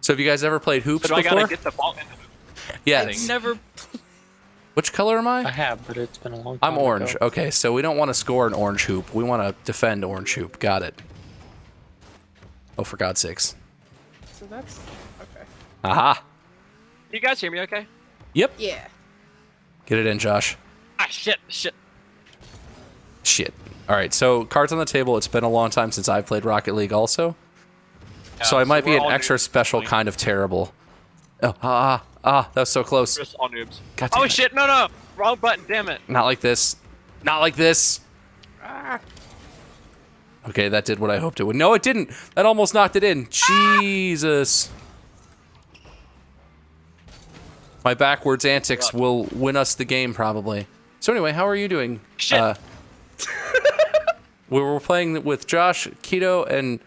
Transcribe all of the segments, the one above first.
So have you guys ever played hoops So do I before? gotta get the ball in the hoop? Yeah. I've Never. Which color am I I? have, but it's been a long time I'm orange. ago. Okay, so we don't want to score an orange hoop. We want to defend orange hoop. Got it. Oh, for God's sakes. So that's okay. Aha. Can you guys hear me okay? Yep. Yeah. Get it in, Josh. Ah, shit. Shit. All right, so cards on the table. It's been a long time since I've played Rocket League also. So I might be we're an all extra noobs. special kind of terrible. Oh, that was so close. We're just all noobs. God damn Oh, it. shit. No. Wrong button. Damn it. Not like this. Not like this. Okay, that did what I hoped it would. No, it didn't. That almost knocked it in. Jesus. My backwards antics will win us the game, probably. So anyway, how are you doing? Shit. We were playing with Josh, Keto, and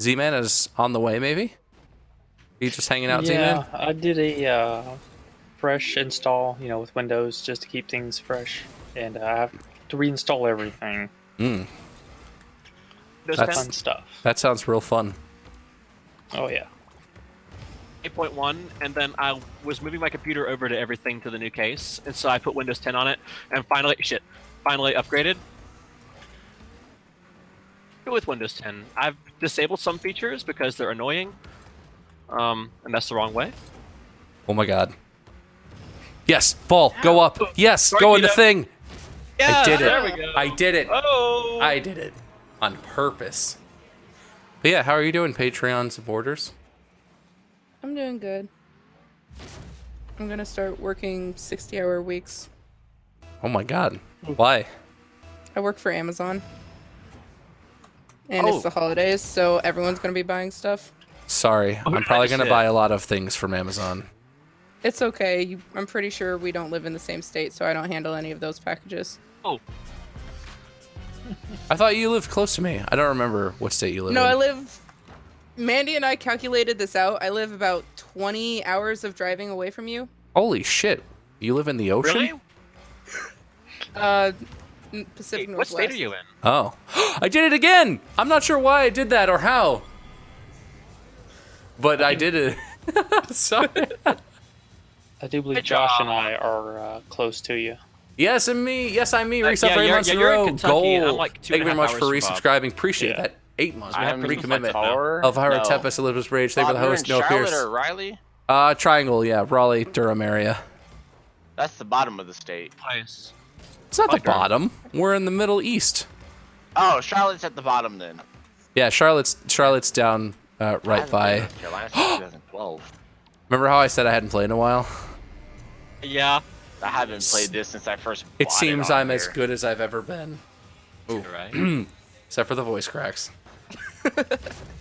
Z-Man is on the way, maybe? Are you just hanging out, Yeah, Z-Man? I did a fresh install, with Windows just to keep things fresh, and I have to reinstall everything. Those That's- Fun stuff. That sounds real fun. Oh yeah. 8.1, and then I was moving my computer over to everything to the new case, and so I put Windows 10 on it, and finally upgraded. With Windows 10, I've disabled some features because they're annoying, and that's the wrong way. Oh my god. Yes, ball, go up. Yes, Sorry, go in the Keto. thing. Yeah, I did it. there we go. I did it. Oh, I did it. On purpose. But yeah, how are you doing, Patreon supporters? I'm doing good. I'm gonna start working 60-hour weeks. Oh my god. Why? I work for Amazon. And Oh. it's the holidays, so everyone's gonna be buying stuff. Sorry. Oh, I'm probably I just going to hit. buy a lot of things from Amazon. It's okay. I'm pretty sure we don't live in the same state, so I don't handle any of those packages. oh, I thought you lived close to me. I don't remember what state you live No, in. I live. Mandy and I calculated this out. I live about 20 hours of driving away from you. Holy shit. You live in the ocean? really? Pacific What Northwest. state are you in? Oh. I did it again! I'm not sure why I did that or how. But I did it. Sorry. I do believe Good Josh job. and I are close to you. Yes, and me. Yes, I'm me. Reset yeah, for 8 you're- months in a you're in row. Kentucky, and I'm Goal. like 2.5 Thank you very much hours for from Bob. resubscribing. Appreciate Yeah. that. 8 months. I have Recommitment. Christmas Tower? Elvira, No. Tempest, Elizabeth's Rage. Thank you for Bob, the you're host. in No Charlotte Pierce. or Riley? Triangle, yeah. Raleigh, Durham area. That's the bottom of the state. Nice. It's not the Like Durham. bottom. We're in the Middle East. Oh, Charlotte's at the bottom then. Yeah, Charlotte's down right I haven't been by. to North Carolina since 2012. Remember how I said I hadn't played in a while? Yeah. I haven't played this since I first It bought seems on I'm as here. good as I've ever been. You're right. Except for the voice cracks.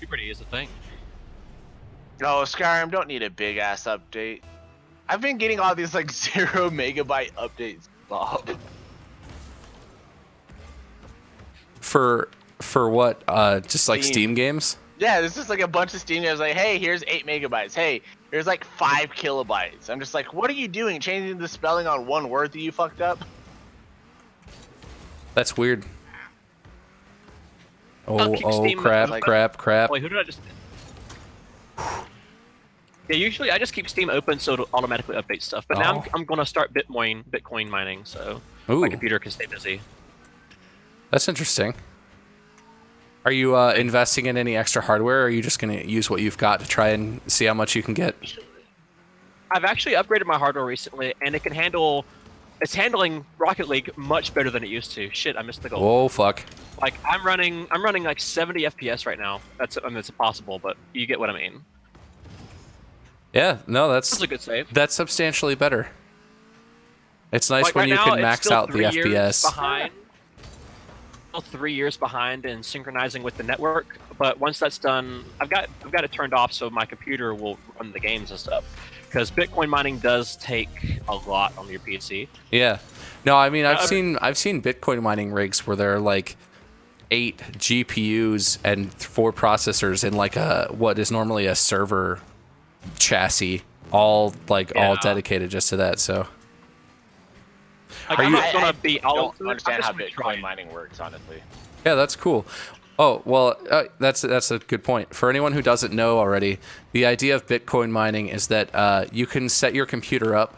Puberty is a thing. Oh, Skyrim don't need a big ass update. I've been getting all these like 0 megabyte updates, Bob. For what? Just like Steam. Steam games? Yeah, this is like a bunch of Steam games like, hey, here's 8 megabytes. Hey, here's like 5 kilobytes. I'm just like, what are you doing? Changing the spelling on one word that you fucked up? That's weird. I'll Oh, keep Steam crap, like- crap. Wait, who did I just? Yeah, usually I just keep Steam open so it'll automatically update stuff. But now Oh. I'm gonna start Bitcoin mining, so Ooh, my computer can stay busy. that's interesting. Are you investing in any extra hardware, or are you just going to use what you've got to try and see how much you can get? I've actually upgraded my hardware recently, and it's handling Rocket League much better than it used to. Shit, I missed the goal. Whoa, fuck. Like I'm running like 70 FPS right now. It's impossible, but you get what I mean. Yeah, no, That's a good save. that's substantially better. It's nice Like, when right you now, can it's max still out the 3 years FPS. Behind. Still 3 years behind in synchronizing with the network, but once that's done, I've got it turned off so my computer will run the games and stuff. Because Bitcoin mining does take a lot on your PC. Yeah. No, I mean, I've Uh, seen Bitcoin mining rigs where they're like 8 GPUs and 4 processors in like what is normally a server chassis, all Yeah. dedicated just to that. So Like, Are I'm you- not gonna be all don't into it. understand I'm how just gonna try Bitcoin it. mining works, honestly. yeah, that's cool. Oh, well, that's a good point. For anyone who doesn't know already, the idea of Bitcoin mining is that you can set your computer up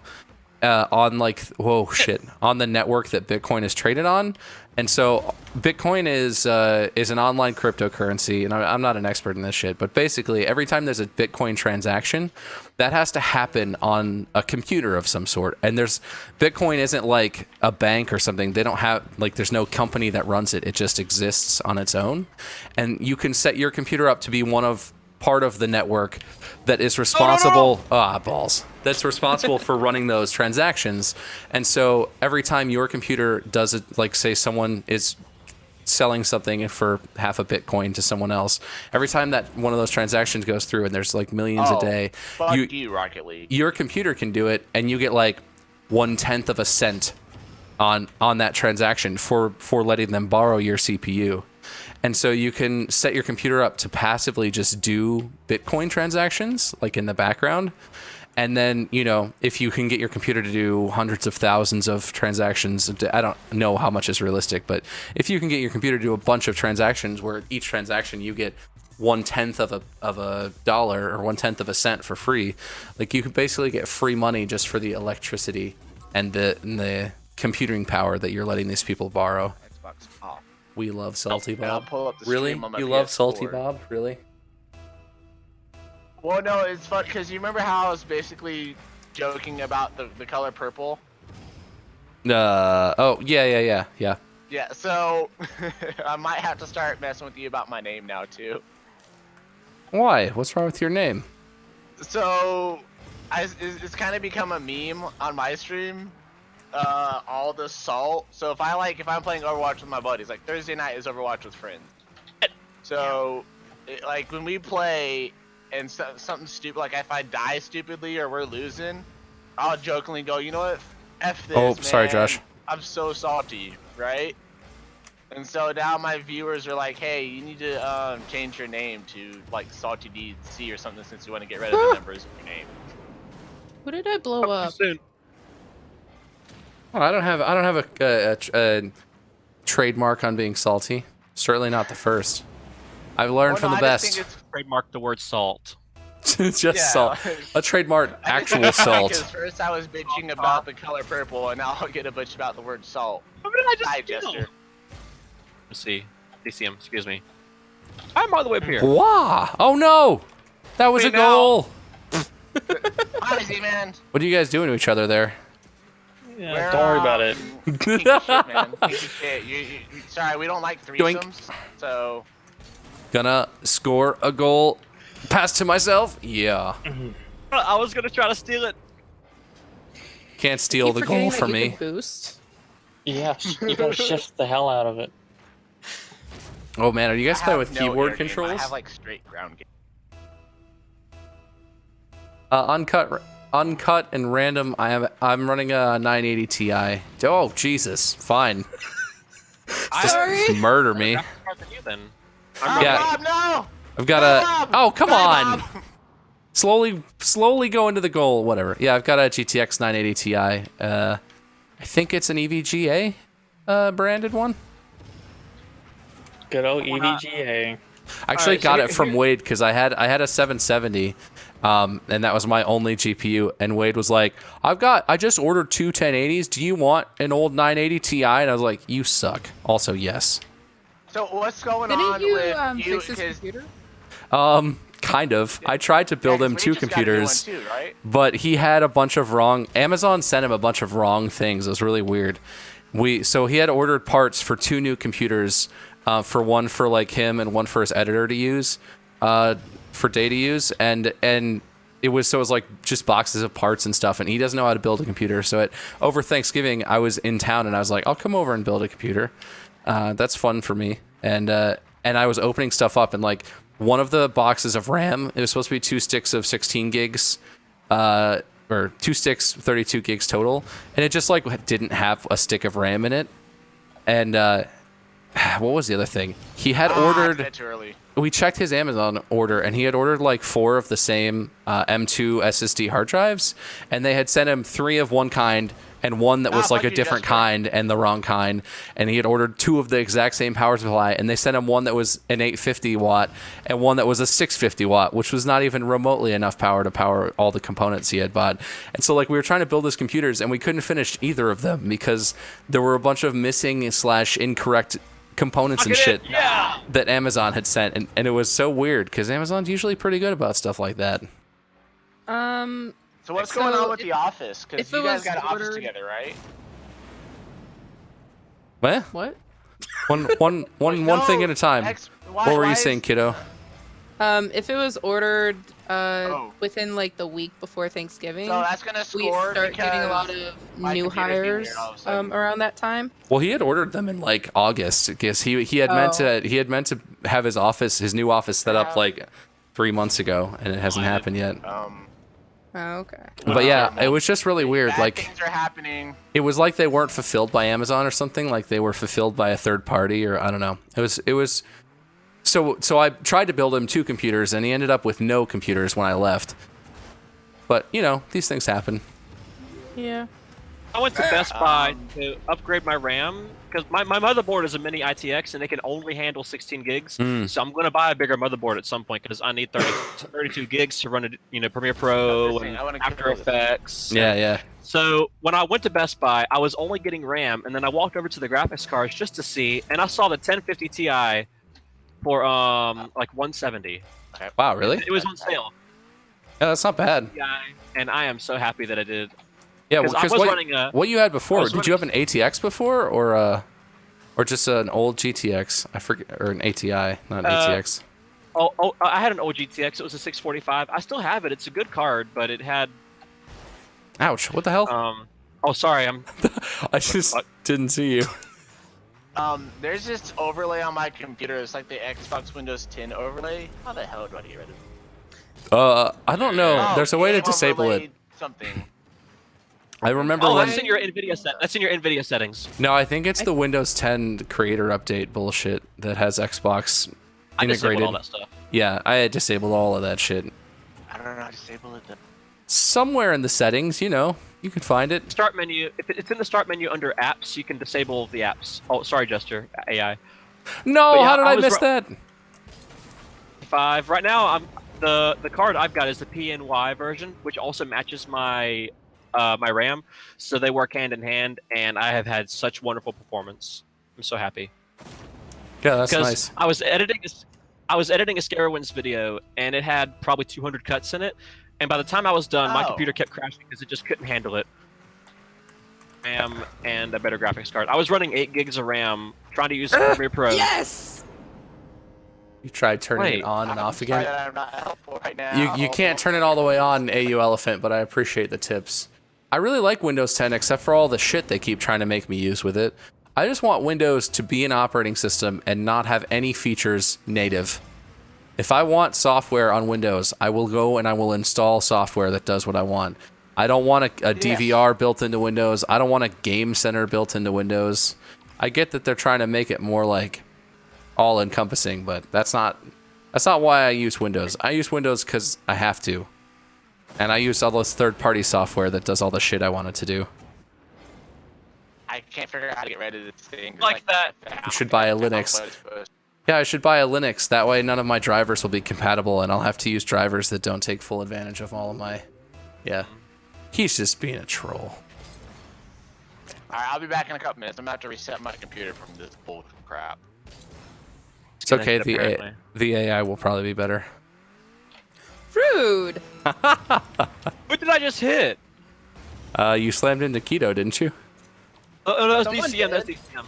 on on the network that Bitcoin is traded on. And so Bitcoin is an online cryptocurrency, and I'm not an expert in this shit, but basically every time there's a Bitcoin transaction, that has to happen on a computer of some sort. And Bitcoin isn't like a bank or something. They don't have, like, there's no company that runs it. It just exists on its own. And you can set your computer up to be part of the network that is responsible that's responsible for running those transactions. And so every time your computer does it, like say someone is selling something for half a Bitcoin to someone else, every time that one of those transactions goes through, and there's like millions a day, you Rocket League, your computer can do it, and you get like 1/10 of a cent on that transaction for letting them borrow your CPU. And so you can set your computer up to passively just do Bitcoin transactions, like in the background. And then, if you can get your computer to do hundreds of thousands of transactions, I don't know how much is realistic, but if you can get your computer to do a bunch of transactions where each transaction you get 1/10 of a dollar or 1/10 of a cent for free, like you could basically get free money just for the electricity and the computing power that you're letting these people borrow. Xbox off. We love Salty Bob. I'll pull up the Really? stream on my You love PS4. Salty Bob? Really? Well, no, it's fun because you remember how I was basically joking about the color purple. Yeah. Yeah, so I might have to start messing with you about my name now too. Why? What's wrong with your name? So, it's kind of become a meme on my stream. All the salt. So if I'm playing Overwatch with my buddies, like Thursday night is Overwatch with friends. So, like when we play and something stupid, like if I die stupidly or we're losing, I'll jokingly go, you know what? F this, Oh, man. sorry, Josh. I'm so salty, right? And so now my viewers are like, hey, you need to change your name to like Salty DC or something since you want to get rid of the numbers of your name. Who did I blow up? Well, I don't have a trademark on being salty. Certainly not the first. I've learned from the I best. just think Trademark the word salt. It's just salt. A trademark actual salt. Because first I was bitching about the color purple, and now I'll get a bitch about the word salt. What did I just Digester. Let's see. DCM, excuse me. I'm all the way up here. Wow! Oh no! That was Wait, a goal! Honestly, man. What are you guys doing to each other there? Yeah, don't worry about it. Kinky shit, man. Kinky shit. Sorry, we don't like threesomes, Doink. so... Gonna score a goal. Pass to myself? Yeah. I was gonna try to steal it. Can't steal the goal from me. Boost. Yeah, you gotta shift the hell out of it. Oh man, are you guys I playing have with no keyboard air game. controls? I have like straight ground game. Uncut and random. I'm running a 980 Ti. Oh Jesus, fine. Sorry. Murder me. Than you, then. Yeah. Bob, no! I've got a. Bob! Oh come Bye, on. Bob! Slowly go into the goal. Whatever. Yeah, I've got a GTX 980 Ti. I think it's an EVGA branded one. Good old EVGA. I actually Alright, so got here- it from Wade because I had a 770, and that was my only GPU. And Wade was like, I just ordered two 1080s. Do you want an old 980 Ti? And I was like, you suck. Also, yes. So what's going Didn't on you with you? fix his computer? Kind of. I tried to build him two computers, Too, right? but he had a bunch of wrong. Amazon sent him a bunch of wrong things. It was really weird. So he had ordered parts for two new computers, for one for like him and one for his editor to use, for day to use, and it was like just boxes of parts and stuff. And he doesn't know how to build a computer. So over Thanksgiving, I was in town and I was like, I'll come over and build a computer. That's fun for me. And I was opening stuff up and like. One of the boxes of RAM, it was supposed to be 2 sticks of 16 gigs, or 2 sticks, 32 gigs total, and it just like didn't have a stick of RAM in it. And what was the other thing? He had ordered. That's too early. We checked his Amazon order, and he had ordered like 4 of the same M2 SSD hard drives, and they had sent him 3 of one kind and one that was Oh, like a fuck you, different Jester. kind and the wrong kind. And he had ordered 2 of the exact same power supply, and they sent him one that was an 850 watt and one that was a 650 watt, which was not even remotely enough power to power all the components he had bought. And so like we were trying to build his computers, and we couldn't finish either of them because there were a bunch of missing / incorrect components and shit Yeah. that Amazon had sent, and it was so weird because Amazon's usually pretty good about stuff like that. So what's So going on with if- the office? Because if you it guys was got an office ordered- together, right? What? What? One thing at a time. What were you saying, kiddo? If it was ordered Oh. within like the week before Thanksgiving, So that's gonna we score start because getting a lot of my new computer's being hires weird all of a sudden. around that time. Well, he had ordered them in like August because he had meant to have his new office set up like 3 months ago, and it hasn't happened yet. Oh, okay. But yeah, it was just really weird. Bad Like things are happening. it was like they weren't fulfilled by Amazon or something. Like they were fulfilled by a third party, or I don't know. It was. So I tried to build him 2 computers, and he ended up with no computers when I left. But you know, these things happen. Yeah. I went to Best Buy to upgrade my RAM because my motherboard is a mini ITX and it can only handle 16 gigs. So I'm going to buy a bigger motherboard at some point because I need 32 gigs to run it, Premiere Pro and I wanna After control this. Effects. Yeah. So when I went to Best Buy, I was only getting RAM, and then I walked over to the graphics cards just to see, and I saw the 1050 Ti for like 170. Wow, really? It was on sale. Yeah, that's not bad. Ti, and I am so happy that I did. Yeah, 'Cause I because was running a- what you had before? I was Did you have an ATX before, or just an old GTX? I forget, or an ATI, not an ATX. I had an old GTX. It was a 645. I still have it. It's a good card, but it had. Ouch! What the hell? Oh, sorry. I just didn't see you. There's this overlay on my computer. It's like the Xbox Windows 10 overlay. How the hell do I get rid of it? I don't know. There's a way to game disable it. overlay Something. I remember Oh, when. that's in your NVIDIA set. That's in your NVIDIA settings. No, I think it's the Windows 10 creator update bullshit that has Xbox I disabled integrated. all that stuff. Yeah, I had disabled all of that shit. I don't know how to disable it. Somewhere in the settings, you can find it. Start menu. If it's in the start menu under apps, you can disable the apps. Oh, sorry, Jester. AI. No, But yeah, how did I I was miss ru- that? 5. Right now, the card I've got is the PNY version, which also matches my my RAM. So they work hand in hand, and I have had such wonderful performance. I'm so happy. Yeah, that's Because nice. I was editing a Scarewinds video, and it had probably 200 cuts in it. And by the time I was done, my Oh. computer kept crashing because it just couldn't handle it. RAM and a better graphics card. I was running 8 gigs of RAM, trying to use Premiere Pro. Yes. You tried turning Wait, it on and off Sorry again. that I'm not helpful right now. You can't turn it all the way on, AU Elephant, but I appreciate the tips. I really like Windows 10, except for all the shit they keep trying to make me use with it. I just want Windows to be an operating system and not have any features native. If I want software on Windows, I will go and I will install software that does what I want. I don't want a DVR built into Windows. I don't want a game center built into Windows. I get that they're trying to make it more like all-encompassing, but that's not why I use Windows. I use Windows because I have to. And I use all this third-party software that does all the shit I wanted to do. I can't figure out how to get rid of this thing. Like that. You should buy a Linux. Yeah, I should buy a Linux. That way none of my drivers will be compatible, and I'll have to use drivers that don't take full advantage of all of my... Yeah. He's just being a troll. Alright, I'll be back in a couple minutes. I'm about to reset my computer from this bull crap. It's okay, Apparently. the AI will probably be better. Rude. What did I just hit? You slammed into keto, didn't you? Oh, no, that's Someone DCM. That's did. DCM.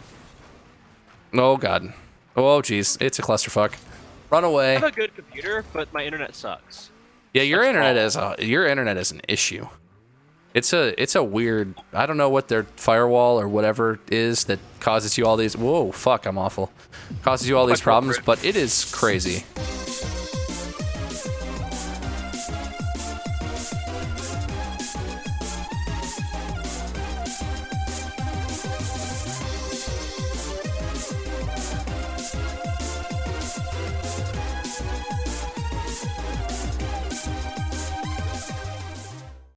Oh, God. Oh, jeez. It's a clusterfuck. Run I away. have a good computer, but my internet sucks. Yeah, your That's internet is an issue. It's a weird. I don't know what their firewall or whatever is that causes you all these. Whoa, fuck! I'm awful. Causes you all these problems, but it is crazy.